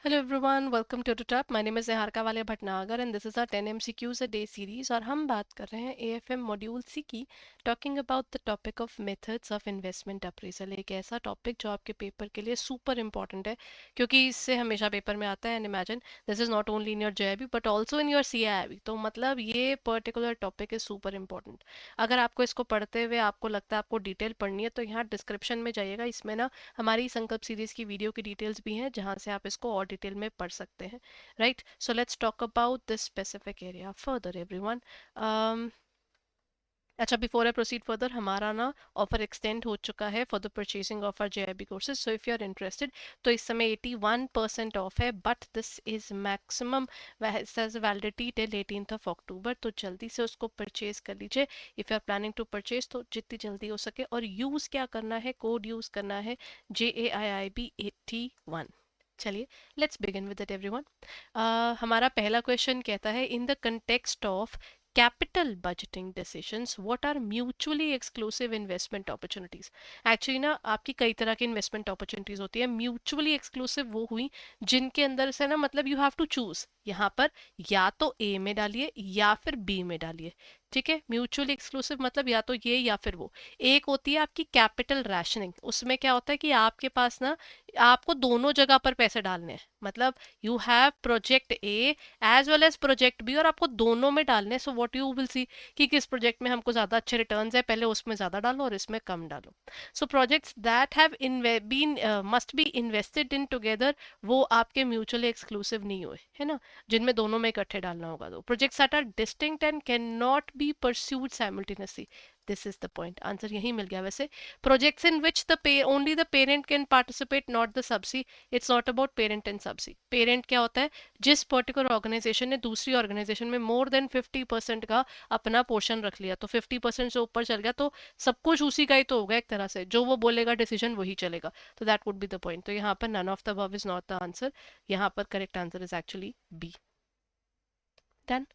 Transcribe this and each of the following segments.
Hello everyone, welcome to TUTUP. My name is Niharika Walia Bhatnagar and this is our 10 MCQs a day series और हम बात कर रहे हैं AFM module सी की talking about the topic of methods of investment appraisal. एक ऐसा topic जो आपके पेपर के लिए सुपर इंपॉर्टेंट है क्योंकि इससे हमेशा पेपर में आता है and imagine this is not only in your JIB but also in your CIB. तो मतलब ये particular topic is super important. अगर आपको इसको पढ़ते हुए आपको लगता है आपको डिटेल पढ़नी है तो यहाँ डिस्क्रिप्शन में जाइएगा, इसमें ना हमारी संकल्प सीरीज की वीडियो की डिटेल्स भी हैं जहां से आप इसको और डिटेल में पढ़ सकते हैं। Right, so let's talk about this specific area further everyone. अच्छा, बिफोर आई प्रोसीड फर्दर, हमारा ना ऑफर एक्सटेंड हो चुका है for the purchasing of our JAIIB courses. So if you are interested तो इस समय 81% ऑफ है, but this is maximum validity till 18 of October. तो जल्दी से उसको परचेज कर लीजिए if you are planning to purchase, तो जितनी जल्दी हो सके। और यूज़ क्या करना है, कोड यूज़ करना है JAIIB81। चलिए let's begin with it everyone. हमारा पहला क्वेश्चन कहता है in the context of capital budgeting decisions what are mutually exclusive investment opportunities. Actually ना आपकी कई तरह की इन्वेस्टमेंट अपॉर्चुनिटीज होती है। म्यूचुअली एक्सक्लूसिव वो हुई जिनके अंदर से ना मतलब यू हैव टू चूज, यहाँ पर या तो ए में डालिए या फिर बी में डालिए। ठीक है, म्यूचुअली एक्सक्लूसिव मतलब या तो ये या फिर वो। एक होती है आपकी कैपिटल रैशनिंग, उसमें क्या होता है कि आपके पास ना आपको दोनों जगह पर पैसे डालने हैं। मतलब you have project A as well as project B और आपको दोनों में डालने। So what you will see कि किस प्रोजेक्ट में हमको ज्यादा अच्छे रिटर्न्स है, पहले उसमें ज्यादा डालो और इसमें कम डालो। So projects that have been must be invested in together वो आपके म्यूचुअली एक्सक्लूसिव नहीं हुए, है ना, जिनमें दोनों में इकट्ठे डालना होगा। तो projects that are distinct and can not be pursued simultaneously, this is the point. Answer यही मिल गया वैसे। Projects in which the only the parent can participate not the subsi, it's not about parent and subsi. Parent क्या होता है, जिस particular organisation ने दूसरी ऑर्गेनाइजेशन में मोर देन 50% का अपना पोर्शन रख लिया, तो 50% से ऊपर चल गया तो सब कुछ उसी का ही तो होगा एक तरह से, जो वो बोलेगा डिसीजन वही चलेगा। तो that would be the point. तो यहाँ पर none of the above is not the answer, यहाँ पर correct answer is actually B. Done.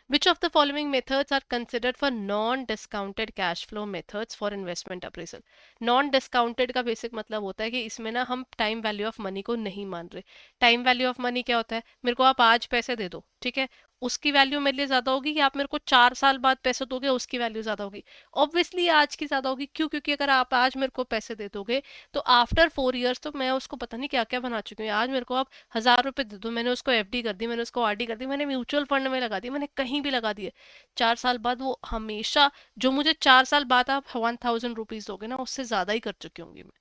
Which of the following methods are considered for non-discounted cash flow methods for investment appraisal? Non-discounted का basic मतलब होता है कि इसमें ना हम टाइम वैल्यू ऑफ मनी को नहीं मान रहे। टाइम वैल्यू ऑफ मनी क्या होता है, मेरे को आप आज पैसे दे दो, ठीक है, उसकी वैल्यू मेरे लिए ज्यादा होगी, या आप मेरे को 4 साल बाद पैसे दोगे उसकी वैल्यू ज्यादा होगी। ऑब्वियसली आज की ज्यादा होगी। क्यों? क्योंकि अगर आप आज मेरे को पैसे दे दोगे तो आफ्टर 4 ईयर्स तो मैं उसको पता नहीं क्या क्या बना चुकी हूँ। आज मेरे को आप 1000 रुपए दे दो, मैंने उसको एफडी कर दी, मैंने उसको आरडी कर दी, मैंने म्यूचुअल फंड में लगा दी, मैंने कहीं भी लगा दिए। 4 साल बाद वो हमेशा, जो मुझे 4 साल बाद आप 1000 रुपीज दोगे ना, उससे ज्यादा ही कर चुकी होंगी मैं,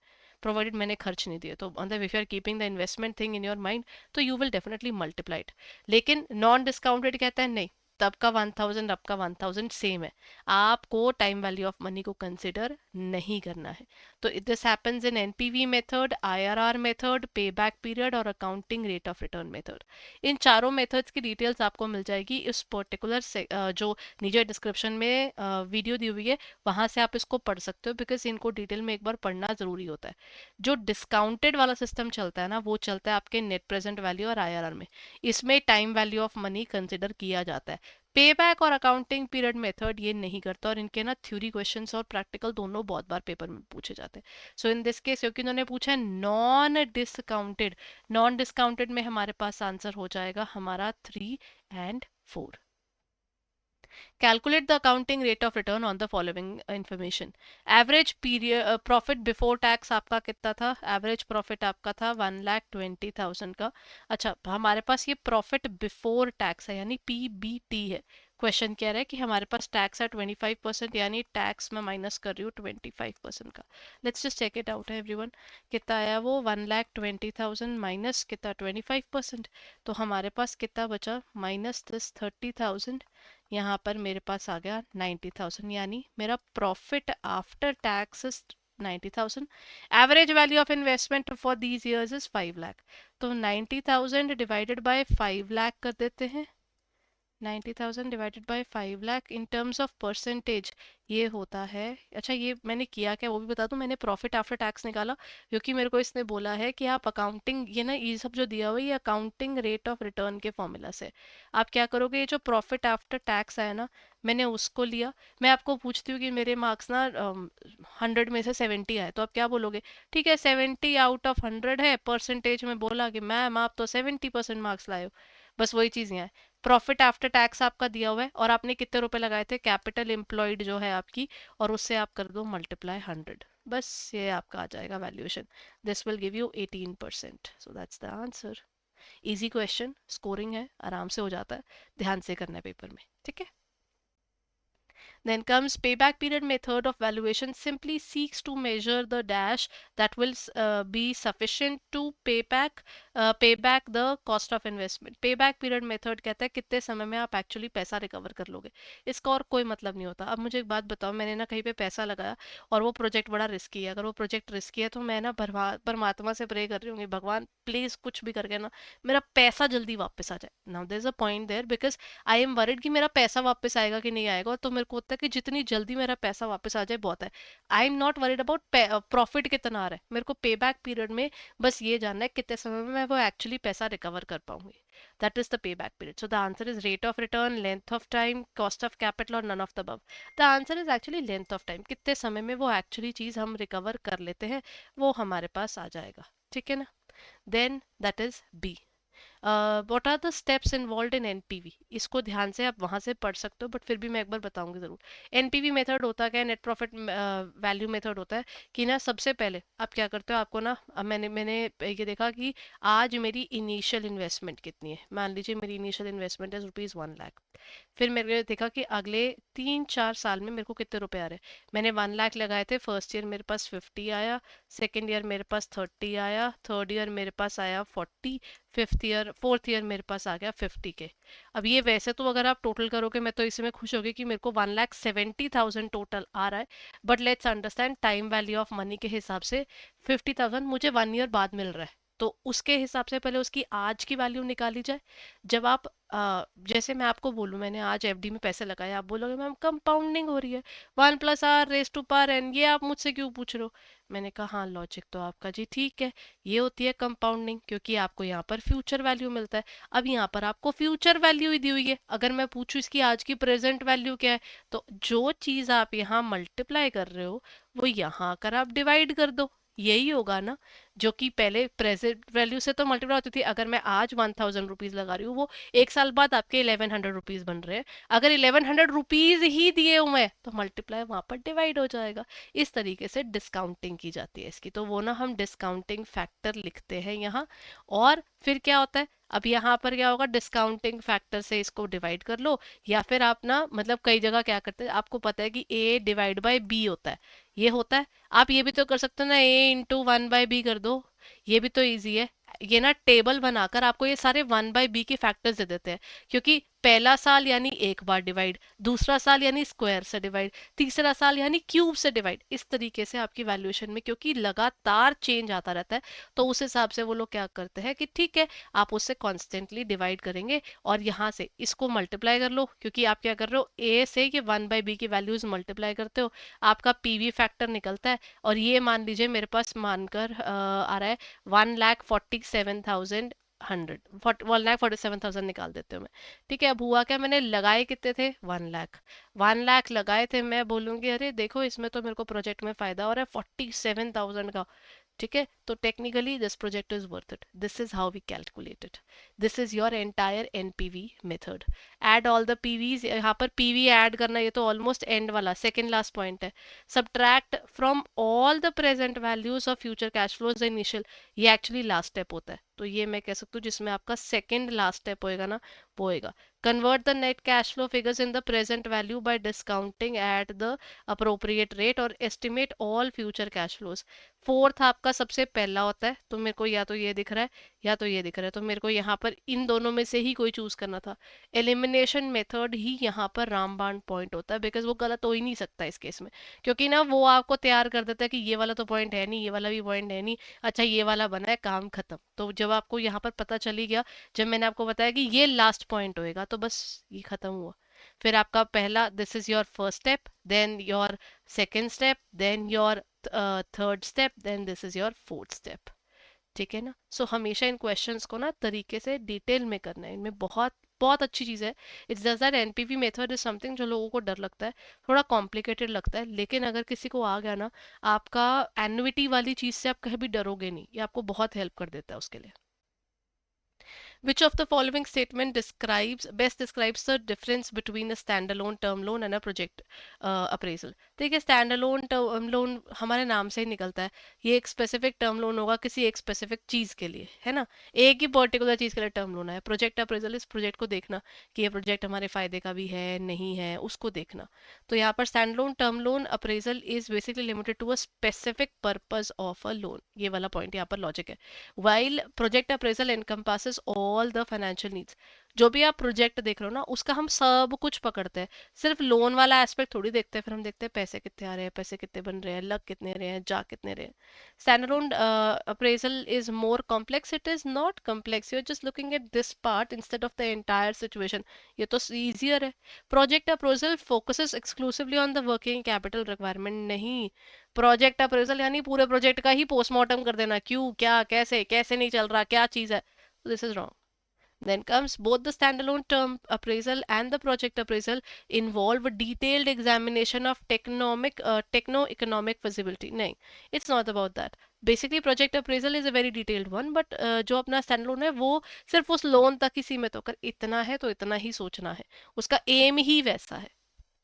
प्रोवाइडेड मैंने खर्च नहीं दिए। तो मतलब if you are keeping the investment thing in your mind तो you will definitely multiply it. लेकिन नॉन डिस्काउंटेड कहता है नहीं, तब का 1000 अब का 1000 सेम है, आपको टाइम वैल्यू ऑफ मनी को कंसिडर नहीं करना है। तो this happens in NPV method, IRR method, pay back period और accounting rate of return method. इन चारों मेथड्स की डिटेल्स आपको मिल जाएगी इस पर्टिकुलर से जो नीचे डिस्क्रिप्शन में वीडियो दी हुई है, वहां से आप इसको पढ़ सकते हो, बिकॉज इनको डिटेल में एक बार पढ़ना जरूरी होता है। जो डिस्काउंटेड वाला सिस्टम चलता है ना, वो चलता है आपके नेट प्रेजेंट वैल्यू और आईआरआर में। इसमें time value of money consider किया जाता है। पे बैक और अकाउंटिंग पीरियड मेथड ये नहीं करता, और इनके ना थ्योरी क्वेश्चंस और प्रैक्टिकल दोनों बहुत बार पेपर में पूछे जाते हैं। सो इन दिस केस क्योंकि इन्होंने पूछा है नॉन डिस्काउंटेड, नॉन डिस्काउंटेड में हमारे पास आंसर हो जाएगा हमारा 3 and 4। Calculate the accounting rate of return on the following information. Average period profit before tax आपका कितना था? Average profit आपका था 1,20,000 का। अच्छा, हमारे पास ये प्रॉफिट बिफोर टैक्स है यानी PBT है। क्वेश्चन कह रहा है कि हमारे पास टैक्स है 25%, यानी टैक्स में माइनस कर रही हूँ 25% का। Let's just check it out है एवरीवन। कितना आया वो? 1,20,000 माइनस कितना? 25%। तो हमारे पास कितना बचा? माइनस दिस 30,000, यहाँ पर मेरे पास आ गया 90,000, यानी मेरा profit after tax is 90,000। Average value of investment for these years is 5 lakh. तो 90,000 डिवाइडेड बाय 5 लाख कर देते हैं। 90,000 divided by 5 lakh in terms of percentage ये होता है। अच्छा, ये मैंने किया क्या वो भी बता दूं। मैंने प्रॉफिट आफ्टर टैक्स निकाला क्योंकि मेरे को इसने बोला है कि आप अकाउंटिंग, ये ना ये सब जो दिया हुआ है ये अकाउंटिंग रेट ऑफ रिटर्न के फॉर्मूला से। आप क्या करोगे, ये जो प्रॉफिट आफ्टर टैक्स है ना, मैंने उसको लिया। मैं आपको पूछती हूँ कि मेरे मार्क्स ना 100 में से 70 आए, तो आप क्या बोलोगे? ठीक है, 70 आउट ऑफ 100 है, परसेंटेज में बोला कि मैम आप तो 70% मार्क्स लाए हो। बस वही चीज़ यहाँ है। प्रॉफिट आफ्टर टैक्स आपका दिया हुआ है और आपने कितने रुपए लगाए थे, कैपिटल एम्प्लॉयड जो है आपकी, और उससे आप कर दो मल्टीप्लाई 100। बस ये आपका आ जाएगा valuation. This will give you 18%। So that's the answer. Easy question, scoring है, आराम से हो जाता है, ध्यान से करना है पेपर में, ठीक है। Then comes payback period method of valuation simply seeks to measure the dash that will be sufficient to pay back the cost of investment. Payback period method कहता है कितने समय में आप एक्चुअली पैसा रिकवर कर लोगे। इसका और कोई मतलब नहीं होता। अब मुझे एक बात बताओ, मैंने ना कहीं पे पैसा लगाया और वो प्रोजेक्ट बड़ा रिस्की है, अगर वो प्रोजेक्ट रिस्की है तो मैं ना परमात्मा से प्रे कर रही हूँ, भगवान प्लीज कुछ भी करके ना मेरा पैसा जल्दी वापस आ जाए। Now there is a point there, because I am worried कि मेरा पैसा वापस आएगा कि नहीं आएगा, तो मेरे को होता है कि जितनी जल्दी मेरा पैसा वापस आ जाए बहुत है। I am not worried about profit कितना आ रहा है, मेरे को पे बैक पीरियड में बस ये जानना है कितने समय में मैं वो एक्चुअली पैसा रिकवर कर पाऊंगी। That is the pay back period. So the answer is rate of return, length of time, cost of capital और none of the above. The answer is actually length of time, कितने समय में वो actually चीज हम recover कर लेते हैं, वो हमारे पास आ जाएगा, ठीक है ना। Then that is B. What are the steps involve in NPV, इसको ध्यान से आप वहां से पढ़ सकते हो, बट फिर भी मैं एक बार बताऊंगी जरूर। एनपीवी मेथड होता क्या है, नेट प्रॉफिट वैल्यू मेथड होता है कि ना सबसे पहले आप क्या करते हो, आपको ना मैंने मैंने ये देखा कि आज मेरी इनिशियल इन्वेस्टमेंट कितनी है, मान लीजिए मेरी इनिशियल इन्वेस्टमेंट है ₹1,00,000। फिर मैंने देखा कि अगले 3-4 साल में मेरे को कितने रुपए आ रहे हैं। मैंने 1 लाख लगाए थे, फर्स्ट ईयर मेरे पास 50 आया, सेकेंड ईयर मेरे पास 30 आया, थर्ड ईयर मेरे पास आया 40, फोर्थ ईयर मेरे पास आ गया 50 के। अब ये वैसे तो अगर आप टोटल करोगे मैं तो इसमें खुश होगी कि मेरे को 1,70,000 टोटल आ रहा है, but let's understand time value of money के हिसाब से 50,000 मुझे 1 ईयर बाद मिल रहा है, तो उसके हिसाब से पहले उसकी आज की वैल्यू निकाली जाए। जब आप जैसे मैं आपको बोलूं मैंने आज एफडी में पैसे लगाए, आप बोलोगे मैम कंपाउंडिंग हो रही है, 1+r⁻n, ये आप मुझसे क्यों पूछ रहे हो? मैंने कहा हाँ लॉजिक तो आपका जी ठीक है, ये होती है कंपाउंडिंग, क्योंकि आपको यहाँ पर फ्यूचर वैल्यू मिलता है। अब यहाँ पर आपको फ्यूचर वैल्यू ही दी हुई है, अगर मैं पूछूं इसकी आज की प्रेजेंट वैल्यू क्या है, तो जो चीज आप यहाँ मल्टीप्लाई कर रहे हो वो यहाँ आकर आप डिवाइड कर दो, यही होगा ना। जो कि पहले प्रेजेंट वैल्यू से तो मल्टीप्लाई होती थी, अगर मैं आज 1,000 रुपीज लगा रही हूँ, वो एक साल बाद आपके 1,100 रुपीज बन रहे हैं, अगर 1,100 रुपीज ही दिए हुए हैं तो मल्टीप्लाई वहां पर डिवाइड हो जाएगा। इस तरीके से डिस्काउंटिंग की जाती है इसकी, तो वो ना हम डिस्काउंटिंग फैक्टर लिखते हैं यहाँ। और फिर क्या होता है, अब यहाँ पर क्या होगा, डिस्काउंटिंग फैक्टर से इसको डिवाइड कर लो, या फिर आप ना मतलब कई जगह क्या करते हैं, आपको पता है कि ए डिवाइड बाय बी होता है, ये होता है। आप ये भी तो कर सकते हो ना, A × 1/b कर दो, ये भी तो इजी है। ये ना टेबल बनाकर आपको ये सारे 1/b के फैक्टर्स दे देते हैं, क्योंकि पहला साल यानी एक बार डिवाइड, दूसरा साल यानी स्क्वायर से डिवाइड, तीसरा साल यानी क्यूब से डिवाइड, इस तरीके से आपकी वैल्यूएशन में क्योंकि लगातार चेंज आता रहता है, तो उस हिसाब से वो लोग क्या करते हैं कि ठीक है आप उससे कॉन्स्टेंटली डिवाइड करेंगे और यहाँ से इसको मल्टीप्लाई कर लो, क्योंकि आप क्या कर रहे हो, ए से ये 1/b की वैल्यूज मल्टीप्लाई करते हो, आपका पीवी फैक्टर निकलता है। और ये मान लीजिए मेरे पास मानकर आ रहा है 1,47,100, 1,47,000 निकाल देते हो मैं। ठीक है, अब हुआ क्या, मैंने लगाए कितने थे, 1 लाख। 1 लाख लगाए थे, मैं बोलूंगी अरे देखो इसमें तो मेरे को प्रोजेक्ट में फायदा हो रहा है 47,000 का। ठीक है, तो technically this project is worth it, this is how we calculate it, this is your entire NPV method. Add all the PVs, यहाँ पर पीवी ऐड करना, ये तो ऑलमोस्ट एंड वाला सेकेंड लास्ट पॉइंट है। Subtract from all the present values of future cash flows initial, ये actually last step होता है, तो ये मैं कह सकती हूँ जिसमें आपका सेकेंड लास्ट स्टेप होएगा ना, वो होएगा convert the net cash flow figures in the present value by discounting at the appropriate rate और estimate all future cash flows। Fourth आपका सबसे पहला होता है, तो मेरे को या तो ये दिख रहा है या तो ये दिख रहा है, तो मेरे को यहाँ पर इन दोनों में से ही कोई चूज करना था। एलिमिनेशन मेथड ही यहाँ पर रामबाण पॉइंट होता है, बिकॉज वो गलत हो ही नहीं सकता इस केस में, क्योंकि ना वो आपको तैयार कर देता है कि ये वाला तो पॉइंट है नहीं, ये वाला भी पॉइंट है नहीं, अच्छा ये वाला बना है, काम खत्म। तो जब आपको यहाँ पर पता चली गया, जब मैंने आपको बताया कि ये लास्ट पॉइंट होएगा, तो बस ये खत्म हुआ। फिर आपका पहला, this is your first step, then your second step, then your third step, then this is your fourth step. ठीक है ना। सो हमेशा इन क्वेश्चंस को ना तरीके से डिटेल में करना है, इनमें बहुत बहुत अच्छी चीज़ है। It's just that NPV method is something जो लोगों को डर लगता है, थोड़ा कॉम्प्लिकेटेड लगता है, लेकिन अगर किसी को आ गया ना, आपका एन्युइटी वाली चीज़ से आप कहीं भी डरोगे नहीं, ये आपको बहुत हेल्प कर देता है उसके लिए। Which of the following statement describes best describes the difference between a standalone term loan and a project appraisal? देखिए स्टैंडअलोन टर्म लोन हमारे नाम से ही निकलता है, ये एक स्पेसिफिक टर्म लोन होगा किसी एक स्पेसिफिक चीज के लिए, है ना, एक ही पर्टिकुलर चीज के लिए टर्म लोन है। प्रोजेक्ट अप्रेजल इस प्रोजेक्ट को देखना कि ये प्रोजेक्ट हमारे फायदे का भी है नहीं है, उसको देखना। तो यहाँ पर standalone term loan appraisal is basically limited to a specific purpose of a loan, ये वाला पॉइंट यहाँ पर लॉजिक है। While project appraisal encompasses all the financial needs, जो भी आप प्रोजेक्ट देख रहे हो ना उसका हम सब कुछ पकड़ते हैं, सिर्फ लोन वाला एस्पेक्ट थोड़ी देखते हैं। फिर हम देखते हैं पैसे कितने आ रहे हैं, पैसे कितने बन रहे हैं, लग कितने रहे हैं, जा कितने रहे हैं। Standalone appraisal is more complex, it is not complex, you are just looking at this part instead of the entire situation, ये तो ईजियर है। Project appraisal focuses exclusively on the working capital requirement, नहीं, project appraisal यानी पूरे project का ही postmortem कर देना, क्यों क्या कैसे कैसे नहीं चल रहा, क्या चीज है। This is wrong. Then comes both the standalone term appraisal and the project appraisal involve a detailed examination of techno-economic feasibility. नहीं, it's not about that. Basically, project appraisal is a very detailed one, but जो अपना standalone है वो सिर्फ उस loan तक ही सीमित होकर इतना है तो इतना ही सोचना है, उसका एम ही वैसा है।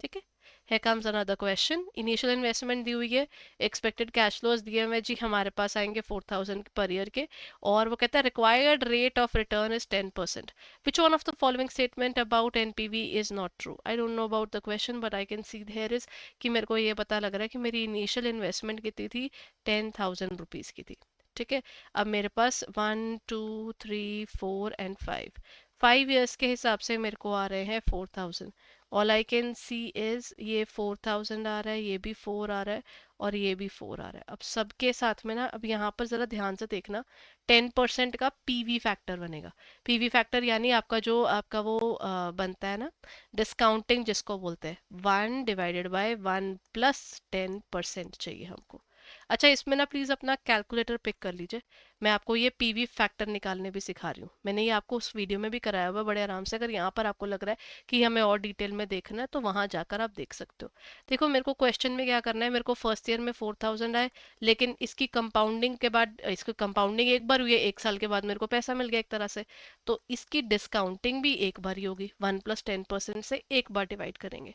ठीक है। Here comes another question. Initial investment दी हुई है, एक्सपेक्टेड कैश फ्लोज दिए हुए जी हमारे पास आएंगे 4000 पर ईयर के, और वो कहता है required rate of return is 10%. Which one of the following statement about NPV is not true? I don't know about the question but I can see here is कि मेरे को ये पता लग रहा है कि मेरी इनिशियल इन्वेस्टमेंट कितनी थी, 10,000 रुपीज की थी। ठीक है। अब मेरे पास 1 2 3 4 एंड 5, 5 ईयर्स के हिसाब से मेरे को आ रहे हैं 4000। All I can see is ये 4000 आ रहा है, ये भी 4 आ रहा है, और ये भी 4 आ रहा है। अब सबके साथ में ना, अब यहाँ पर जरा ध्यान से देखना, 10% का पीवी फैक्टर बनेगा। पीवी फैक्टर यानी आपका जो आपका वो बनता है ना, डिस्काउंटिंग जिसको बोलते हैं, 1/1 + 10% चाहिए हमको। अच्छा, इसमें ना प्लीज अपना कैलकुलेटर पिक कर लीजिए, मैं आपको ये पीवी फैक्टर निकालने भी सिखा रही हूँ। मैंने ये आपको उस वीडियो में भी कराया हुआ है बड़े आराम से, अगर यहाँ पर आपको लग रहा है कि हमें और डिटेल में देखना है तो वहां जाकर आप देख सकते हो। देखो मेरे को क्वेश्चन में क्या करना है, मेरे को फर्स्ट ईयर में 4000 आए, लेकिन इसकी कंपाउंडिंग के बाद, इसकी कंपाउंडिंग एक बार हुई है, 1 साल के बाद मेरे को पैसा मिल गया एक तरह से, तो इसकी डिस्काउंटिंग भी एक बार ही होगी, 1 + 10% से एक बार डिवाइड करेंगे।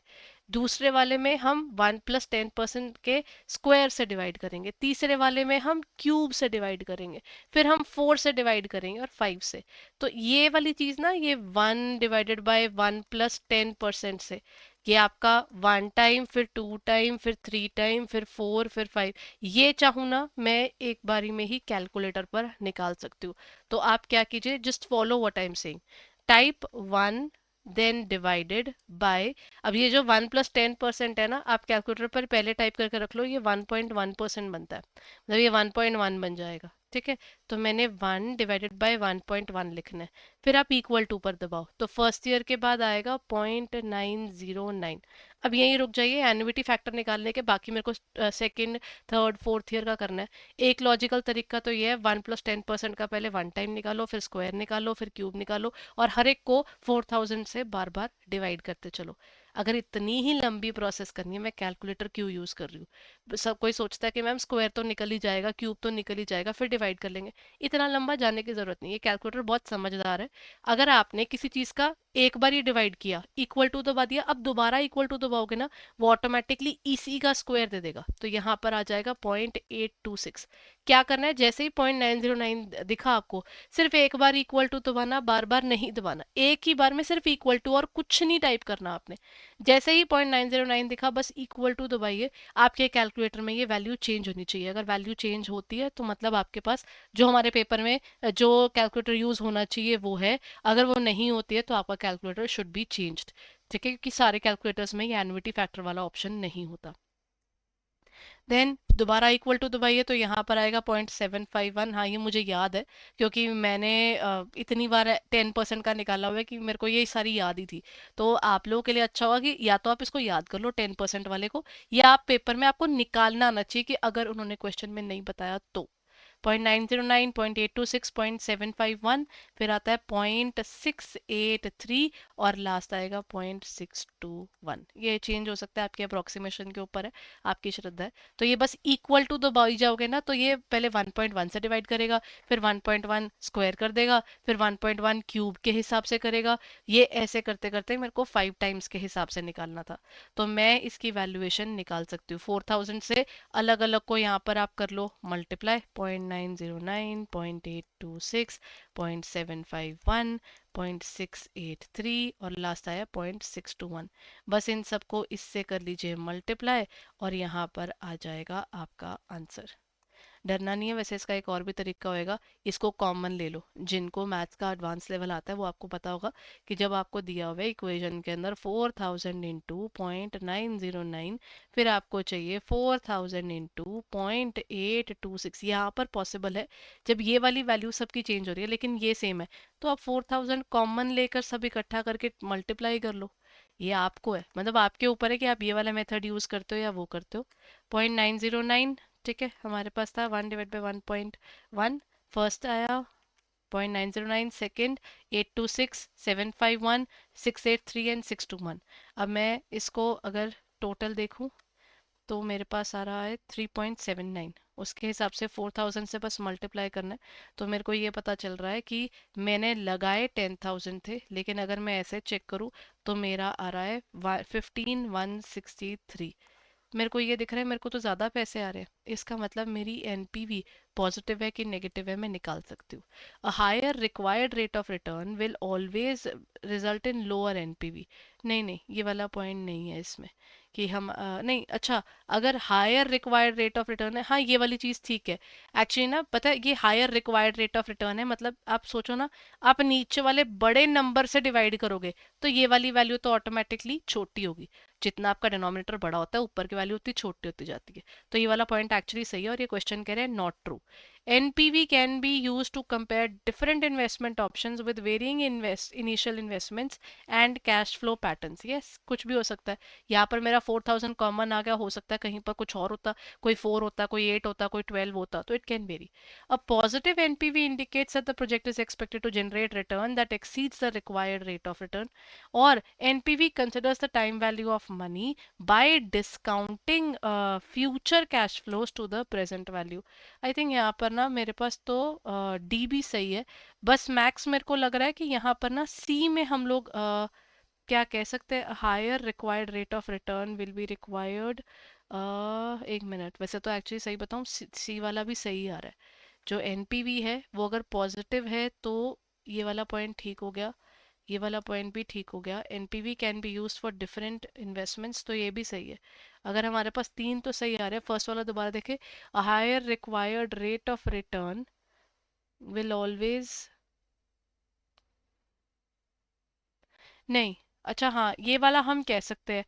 दूसरे वाले में हम 1 + 10% के स्क्वायर से डिवाइड करेंगे, तीसरे वाले में हम क्यूब से डिवाइड करेंगे, फिर हम 4 से डिवाइड करेंगे और 5 से। तो ये वाली चीज ना, ये 1/1 + 10% से, ये आपका 1 टाइम, फिर 2 टाइम, फिर 3 टाइम, फिर 4, फिर 5, ये चाहूँ ना मैं एक बारी में ही कैलकुलेटर पर निकाल सकती हूँ। तो आप क्या कीजिए, just follow what I am saying, type 1 then divided by, अब ये जो 1 + 10% है ना, आप कैलकुलेटर पर पहले टाइप करके रख लो, ये 1.1% बनता है, मतलब ये 1.1 बन जाएगा। ठीक है। तो मैंने 1/1 लिखना है, फिर आप इक्वल टू पर दबाओ, तो फर्स्ट ईयर के बाद आएगा 0.909। अब यहीं रुक जाइए, एन्युइटी फैक्टर निकालने के बाकी मेरे को सेकंड थर्ड फोर्थ ईयर का करना है। एक लॉजिकल तरीका तो ये है, 1 + 10% का पहले 1 टाइम निकालो, फिर स्क्वायर निकालो, फिर क्यूब निकालो, और हर एक को 4000 से बार बार डिवाइड करते चलो। अगर इतनी ही लंबी प्रोसेस करनी है, मैं कैलकुलेटर क्यों यूज कर रही हूँ? सब कोई सोचता है कि मैम स्क्वायर तो निकल ही जाएगा, क्यूब तो निकल ही जाएगा, फिर डिवाइड कर लेंगे। इतना लंबा जाने की जरूरत नहीं है, कैलकुलेटर बहुत समझदार है। अगर आपने किसी चीज का एक बार ही डिवाइड किया, इक्वल टू दबा दिया, अब दोबारा इक्वल टू दबाओगे ना, वो ऑटोमेटिकली इसी का स्क्वायर दे देगा, तो यहाँ पर आ जाएगा 0.826। क्या करना है, जैसे ही 0.909 दिखा आपको, सिर्फ एक बार इक्वल टू दबाना, बार बार नहीं दबाना, एक ही बार में सिर्फ इक्वल टू, और कुछ नहीं टाइप करना आपने। जैसे ही 0.909 दिखा, बस इक्वल टू दबाइए, आपके कैलकुलेटर में ये वैल्यू चेंज होनी चाहिए। अगर वैल्यू चेंज होती है तो मतलब आपके पास जो हमारे पेपर में जो कैलकुलेटर यूज होना चाहिए वो है, अगर वो नहीं होती है तो आपका कैलकुलेटर शुड बी चेंज्ड। ठीक है, क्योंकि सारे कैलकुलेटर्स में ये एन्युइटी फैक्टर वाला ऑप्शन नहीं होता। देन दोबारा इक्वल टू दबाइए, तो यहाँ पर आएगा 0.751। हाँ, ये मुझे याद है, क्योंकि मैंने इतनी बार 10% का निकाला हुआ है कि मेरे को ये सारी याद ही थी। तो आप लोगों के लिए अच्छा होगा कि या तो आप इसको याद कर लो 10% वाले को, या आप पेपर में आपको निकालना आना चाहिए कि अगर उन्होंने क्वेश्चन में नहीं बताया तो। 0.909, 0.826, 0.751, फिर आता है 0.683 और लास्ट आएगा 0.621। ये चेंज हो सकता है, आपके अप्रोक्सीमेशन के ऊपर है, आपकी श्रद्धा है। तो ये बस इक्वल टू दबाई जाओगे ना, तो ये पहले 1.1 से डिवाइड करेगा, फिर 1.1 स्क्वायर कर देगा, फिर 1.1 क्यूब के हिसाब से करेगा। ये ऐसे करते करते मेरे को 5 टाइम्स के हिसाब से निकालना था। तो मैं इसकी वैल्यूएशन निकाल सकती हूँ 4000 से। अलग अलग को यहाँ पर आप कर लो मल्टीप्लाई, 0.909, 0.826, 0.751, 0.683 और लास्ट आया 0.621। बस इन सबको इससे कर लीजिए मल्टीप्लाई और यहाँ पर आ जाएगा आपका आंसर। डरना नहीं है, वैसे इसका एक और भी तरीका होएगा, इसको कॉमन ले लो। जिनको मैथ्स का एडवांस लेवल आता है वो आपको पता होगा कि जब आपको दिया हुआ है इक्वेशन के अंदर 4000 इंटू 0.909, फिर आपको चाहिए 4000 इंटू 0.826। यहाँ पर पॉसिबल है जब ये वाली वैल्यू सबकी चेंज हो रही है लेकिन ये सेम है, तो आप 4000 कॉमन लेकर सब इकट्ठा करके मल्टीप्लाई कर लो। ये आपको है, मतलब आपके ऊपर है कि आप ये वाला मेथड यूज करते हो या वो करते हो। 0.909, ठीक है, हमारे पास था 1/1.1। फर्स्ट आया 0.909, सेकेंड 826, 751, 683 एंड 621। अब मैं इसको अगर टोटल देखूं तो मेरे पास आ रहा है 3.79। उसके हिसाब से 4000 से बस मल्टीप्लाई करना है। तो मेरे को ये पता चल रहा है कि मैंने लगाए 10,000 थे, लेकिन अगर मैं ऐसे चेक करूं तो मेरा आ रहा है 15,163। मेरे को ये दिख रहा है मेरे को तो ज़्यादा पैसे आ रहे हैं, इसका मतलब मेरी एनपीवी पॉजिटिव है कि नेगेटिव है मैं निकाल सकती हूँ। A higher required rate of return will always result in lower NPV. नहीं नहीं, ये वाला पॉइंट नहीं है इसमें कि हम नहीं, अच्छा, अगर higher required rate of return है, हाँ ये वाली चीज़ ठीक है। एक्चुअली ना पता है, ये higher required rate of return है, मतलब आप सोचो ना, आप नीचे वाले बड़े नंबर से डिवाइड करोगे तो ये वाली वैल्यू तो ऑटोमेटिकली छोटी होगी। जितना आपका डिनोमिनेटर बड़ा होता है ऊपर की वैल्यू उतनी छोटी होती जाती है। तो ये वाला पॉइंट एक्चुअली सही है और ये क्वेश्चन कह रहे हैं not true. NPV can be use to compare different investment options with varying initial investments and cash flow patterns. Yes, कुछ भी हो सकता है। यहाँ पर मेरा 4000 कॉमन आ गया, हो सकता है कहीं पर कुछ और होता, कोई 4 होता, कोई 8 होता, कोई 12 होता, तो it can very. A positive NPV indicates that the project is expected to generate return that exceeds the required rate of return, or NPV considers the time value of money by discounting future cash flows to the present value. I think यहाँ पर ना मेरे पास तो D भी सही है। बस max मेरे को लग रहा है कि यहाँ पर ना सी में हम लोग क्या कह सकते हैं, higher required rate of return will be required. एक मिनट, वैसे तो एक्चुअली सही बताऊँ सी वाला भी सही आ रहा है। जो एनपीवी है वो अगर पॉजिटिव है तो ये वाला पॉइंट ठीक हो गया, ये वाला पॉइंट भी ठीक हो गया। NPV can be use for different investments, तो ये भी सही है। अगर हमारे पास तीन तो सही आ रहे हैं, फर्स्ट वाला दोबारा देखे, higher required rate of return will always, नहीं, अच्छा हाँ ये वाला हम कह सकते हैं।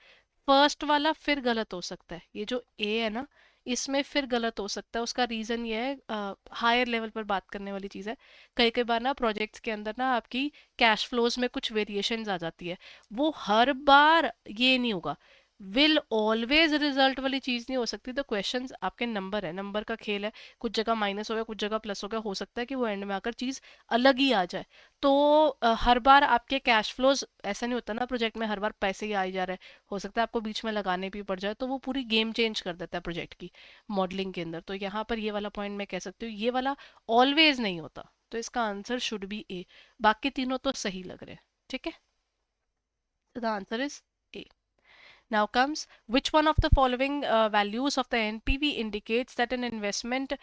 फर्स्ट वाला फिर गलत हो सकता है, ये जो ए है ना इसमें फिर गलत हो सकता है। उसका रीजन ये है, हायर लेवल पर बात करने वाली चीज़ है। कई कई बार ना प्रोजेक्ट्स के अंदर ना आपकी कैश फ्लोज में कुछ वेरिएशंस आ जाती है, वो हर बार ये नहीं होगा। विल ऑलवेज रिजल्ट वाली चीज़ नहीं हो सकती। तो क्वेश्चंस आपके नंबर है, नंबर का खेल है, कुछ जगह माइनस हो गया, कुछ जगह प्लस हो गया, हो सकता है कि वो एंड में आकर चीज़ अलग ही आ जाए। तो हर बार आपके कैश फ्लोज ऐसा नहीं होता ना प्रोजेक्ट में हर बार पैसे ही आ ही जा रहे हैं, हो सकता है आपको बीच में लगाने भी पड़ जाए, तो वो पूरी गेम चेंज कर देता है प्रोजेक्ट की मॉडलिंग के अंदर। तो यहाँ पर ये वाला पॉइंट मैं कह सकती हूँ, ये वाला ऑलवेज नहीं होता, तो इसका आंसर शुड बी ए। बाकी तीनों तो सही लग रहे हैं, ठीक है, तो the answer is a. Now comes, which one of the following values of the NPV indicates that an investment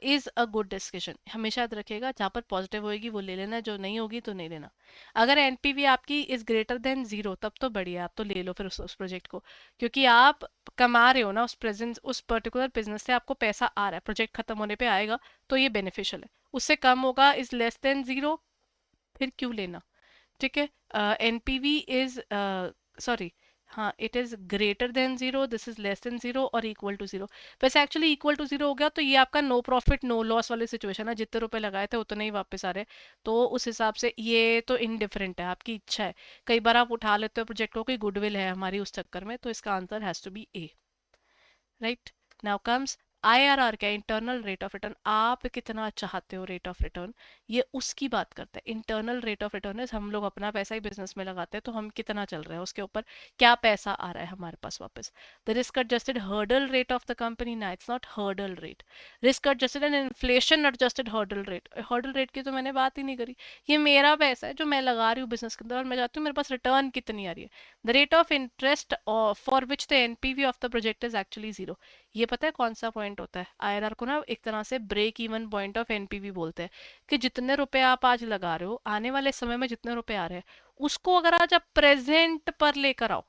is a good decision? हमेशा याद रखिएगा, जहाँ पर पॉजिटिव होगी वो ले लेना, जो नहीं होगी तो नहीं लेना। अगर एनपीवी आपकी इज ग्रेटर देन जीरो तब तो बढ़िया, आप तो ले लो फिर उस प्रोजेक्ट को, क्योंकि आप कमा रहे हो ना उस प्रेजेंस, उस पर्टिकुलर बिजनेस से आपको पैसा आ रहा है, प्रोजेक्ट खत्म होने पे आएगा, तो ये बेनिफिशियल है। उससे कम होगा, इज लेस देन जीरो, फिर क्यों लेना, ठीक है। एनपीवी इज, सॉरी, हाँ it is greater than zero, this is less than zero और इक्वल टू जीरो। वैसे एक्चुअली इक्वल टू जीरो हो गया तो ये आपका नो प्रॉफिट नो लॉस वाली सिचुएशन है, जितने रुपए लगाए थे उतने ही वापस आ रहे हैं। तो उस हिसाब से ये तो इनडिफरेंट है, आपकी इच्छा है। कई बार आप उठा लेते हो प्रोजेक्ट को, कोई गुडविल है हमारी उस चक्कर में, तो इसका answer has to be A, right. Now comes, IRR क्या, इंटरनल रेट ऑफ रिटर्न, आप कितना चाहते हो रेट ऑफ रिटर्न, ये उसकी बात करते हैं। इंटरनल रेट ऑफ रिटर्न है हम लोग अपना पैसा ही बिजनेस में लगाते हैं, तो हम कितना चल रहे हैं उसके ऊपर, क्या पैसा आ रहा है हमारे पास वापस। The risk adjusted hurdle rate of the company, ना it's not hurdle rate, risk adjusted and inflation adjusted hurdle rate. Hurdle rate की तो मैंने बात ही नहीं करी, ये मेरा पैसा है जो मैं लगा रही हूँ बिजनेस के अंदर, और मैं चाहती हूँ मेरे पास रिटर्न कितनी आ रही है। The rate of interest for which the NPV of the project is actually zero. ये पता है कौन सा पॉइंट होता है, आईआरआर को ना एक तरह से break even point of NPV बोलते हैं, कि जितने रुपए आप आज लगा रहे हो, आने वाले समय में जितने रुपए आ रहे हैं, उसको अगर आज आप प्रेजेंट पर लेकर आओ,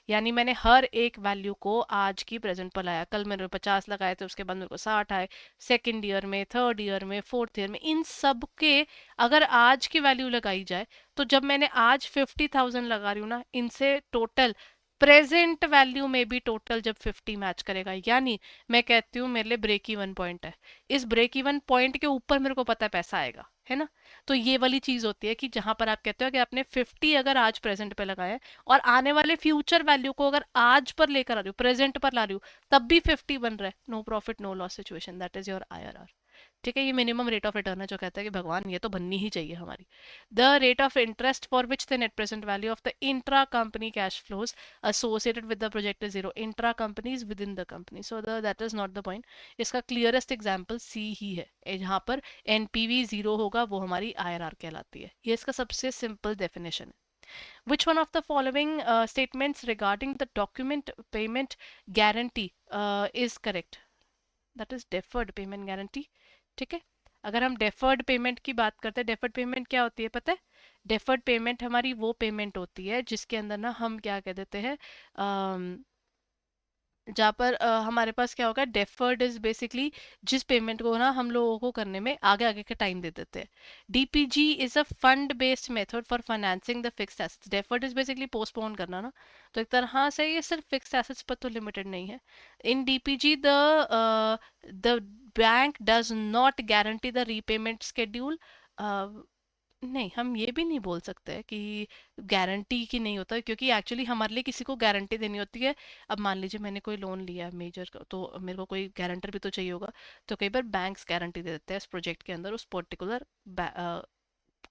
यानी मैंने हर एक वैल्यू को आज की प्रेजेंट पर लाया, कल मैंने 50 लगाए थे, उसके बाद मेरे को 60 आए, सेकेंड ईयर में, थर्ड ईयर में, फोर्थ ईयर में, इन सब के अगर आज की वैल्यू लगाई जाए, तो जब मैंने आज 50,000 लगा रही हूँ ना, इनसे टोटल प्रेजेंट वैल्यू में भी टोटल जब 50 मैच करेगा, यानी मैं कहती हूँ मेरे लिए ब्रेक इवन पॉइंट है। इस ब्रेक इवन पॉइंट के ऊपर मेरे को पता है पैसा आएगा, है ना। तो ये वाली चीज होती है कि जहां पर आप कहते हो कि आपने 50 अगर आज प्रेजेंट पे लगाया है, और आने वाले फ्यूचर वैल्यू को अगर आज पर लेकर आ रही हूँ, प्रेजेंट पर ला रही हूँ, तब भी 50 बन रहा है, no profit no loss situation, that is your IRR. ठीक है, ये मिनिमम रेट ऑफ रिटर्न है जो कहता है कि भगवान ये तो बननी ही चाहिए हमारी। The rate of interest for which the net present value of the intra company cash flows associated with the project is zero, intra companies within the company, so that is not the point। इसका clearest example सी ही है, जहाँ पर NPV zero होगा वो हमारी IRR कहलाती है। ये इसका सबसे सिंपल डेफिनेशन है। Which one of the following statements regarding the document payment guarantee is correct? That is deferred payment guarantee। ठीक है, अगर हम डेफर्ड पेमेंट की बात करते हैं, डेफर्ड पेमेंट क्या होती है पता है? डेफर्ड पेमेंट हमारी वो पेमेंट होती है जिसके अंदर ना हम क्या कह देते हैं, जहाँ पर हमारे पास क्या होगा, डेफर्ड इज बेसिकली जिस पेमेंट को ना हम लोगों को करने में आगे आगे के टाइम दे देते हैं। DPG is a fund based method for financing the fixed assets. Deferred is basically postpone करना ना, तो एक तरह से ये सिर्फ फिक्स्ड एसेट्स पर तो लिमिटेड नहीं है। In DPG the bank does not guarantee the repayment schedule. नहीं, हम ये भी नहीं बोल सकते कि गारंटी की नहीं होता, क्योंकि एक्चुअली हमारे लिए किसी को गारंटी देनी होती है। अब मान लीजिए मैंने कोई लोन लिया है मेजर, तो मेरे को कोई गारंटर भी तो चाहिए होगा, तो कई बार बैंक्स गारंटी दे देते हैं इस प्रोजेक्ट के अंदर उस पर्टिकुलर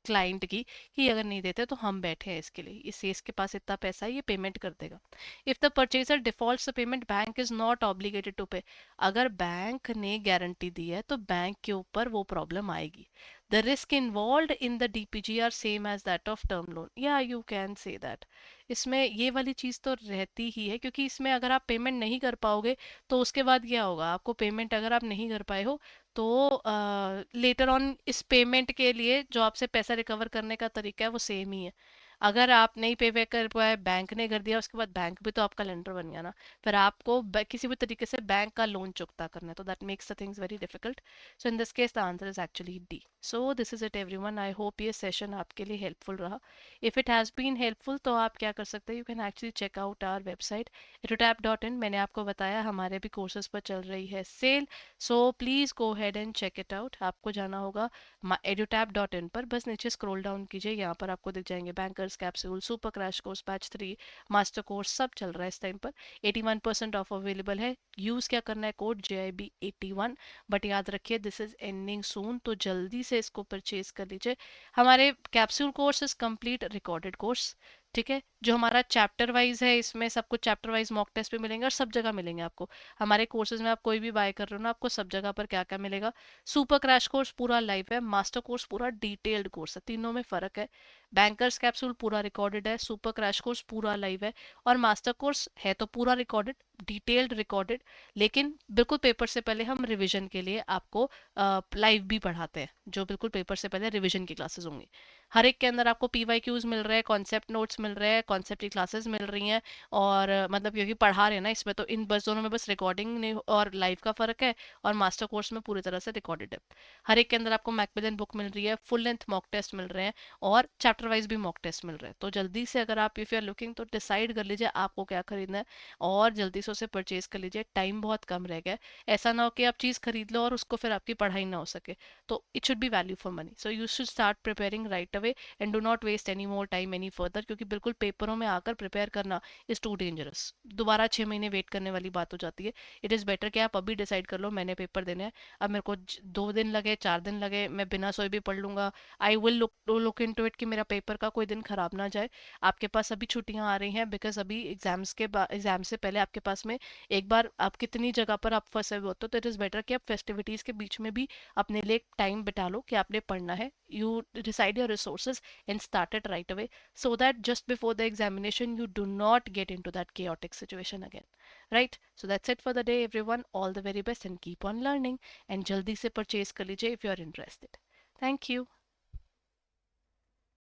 क्लाइंट की, कि अगर नहीं देते तो हम बैठे हैं इसके लिए, इसके पास इतना पैसा है, ये पेमेंट कर देगा। If the purchaser defaults the payment, bank is not obligated to pay. अगर बैंक ने गारंटी दी है तो बैंक के ऊपर वो प्रॉब्लम आएगी। The risk involve in the DPG are same as that of term loan, या यू कैन से दैट। इसमें ये वाली चीज़ तो रहती ही है, क्योंकि इसमें अगर आप पेमेंट नहीं कर पाओगे तो उसके बाद क्या होगा, आपको पेमेंट अगर आप नहीं कर पाए हो तो लेटर ऑन इस पेमेंट के लिए जो आपसे पैसा रिकवर करने का तरीका है वो सेम ही है। अगर आप नहीं पे बैक कर पाए, बैंक ने कर दिया, उसके बाद बैंक भी तो आपका लेंडर बन गया ना, फिर आपको किसी भी तरीके से बैंक का लोन चुकता करना है, तो that makes the things very difficult. So in this case the answer is actually D. So this is it everyone, I hope ये सेशन आपके लिए हेल्पफुल रहा। If it has been helpful तो आप क्या कर सकते हैं, you can actually check out our website edutap.in। मैंने आपको बताया हमारे भी कोर्सेज पर चल रही है sale, so please go head and check it out. आपको जाना होगा edutap.in पर, बस नीचे स्क्रॉल डाउन कीजिए, यहाँ पर आपको दिख जाएंगे bankers capsule, super crash course, batch 3, master course, सब चल रहा है इस टाइम पर। 81% ऑफ अवेलेबल है। यूज़ क्या करना है, कोड JIB81। बट याद रखिए दिस इज एंडिंग सून, तो जल्दी से इसको परचेज कर लीजिए। हमारे capsule course is complete recorded course, ठीक है, जो हमारा चैप्टर वाइज है, इसमें सब कुछ चैप्टर वाइज मॉक टेस्ट भी मिलेंगे और सब जगह मिलेंगे आपको। हमारे कोर्सेज में आप कोई भी बाय कर रहे हो ना, आपको सब जगह पर क्या क्या मिलेगा। सुपर क्रैश कोर्स पूरा लाइव है, मास्टर कोर्स पूरा डिटेल्ड कोर्स है, तीनों में फर्क है। बैंकर्स कैप्सूल पूरा रिकॉर्डेड है, सुपर क्रैश कोर्स पूरा लाइव है, और मास्टर कोर्स है तो पूरा रिकॉर्डेड, डिटेल्ड रिकॉर्डेड, लेकिन बिल्कुल पेपर से पहले हम रिविजन के लिए आपको लाइव भी पढ़ाते हैं, जो बिल्कुल पेपर से पहले रिविजन की क्लासेस होंगी। हर एक के अंदर आपको PYQs मिल रहे हैं, कॉन्सेप्ट नोट्स मिल रहे हैं, कॉन्सेप्ट की क्लासेस मिल रही हैं, और मतलब क्योंकि पढ़ा रहे हैं ना इसमें, तो इन बस दोनों में बस रिकॉर्डिंग नहीं और लाइव का फ़र्क है, और मास्टर कोर्स में पूरी तरह से रिकॉर्डेड है। हर एक के अंदर आपको मैकमिलन बुक मिल रही है, फुल लेंथ मॉक टेस्ट मिल रहे हैं, और चैप्टर वाइज भी मॉक टेस्ट मिल रहे हैं। तो जल्दी से अगर आप इफ़ यू आर लुकिंग तो डिसाइड कर लीजिए आपको क्या खरीदना है, और जल्दी से उसे परचेज कर लीजिए, टाइम बहुत कम रह गया है। ऐसा ना हो कि आप चीज़ खरीद लो और उसको फिर आपकी पढ़ाई ना हो सके, तो it should be value for money. So you should start preparing right away and do not waste any more time any further, क्योंकि बिल्कुल पेपर पेपरों में आकर प्रिपेयर करना इज़ टू डेंजरस। दोबारा 6 महीने वेट करने वाली बात हो जाती है। इट इज़ बेटर कि आप अभी डिसाइड कर लो मैंने पेपर देने हैं, अब मेरे को 2 दिन लगे 4 दिन लगे मैं बिना सोए भी पढ़ लूँगा। I will look into it कि मेरा पेपर का कोई दिन खराब ना जाए। आपके पास अभी छुट्टियां आ रही हैं बिकॉज अभी एग्जाम से पहले आपके पास में एक बार आप कितनी जगह पर आप फंसे हुए होते हो, तो इट इज़ बेटर कि आप फेस्टिविटीज़ के बीच में भी अपने लिए टाइम बिता लो कि आपने पढ़ना है। You decide your resources and start it right away so that just before the examination you do not get into that chaotic situation again, right? So that's it for the day everyone, all the very best and keep on learning, and jaldi se purchase kar lijiye if you are interested. Thank you.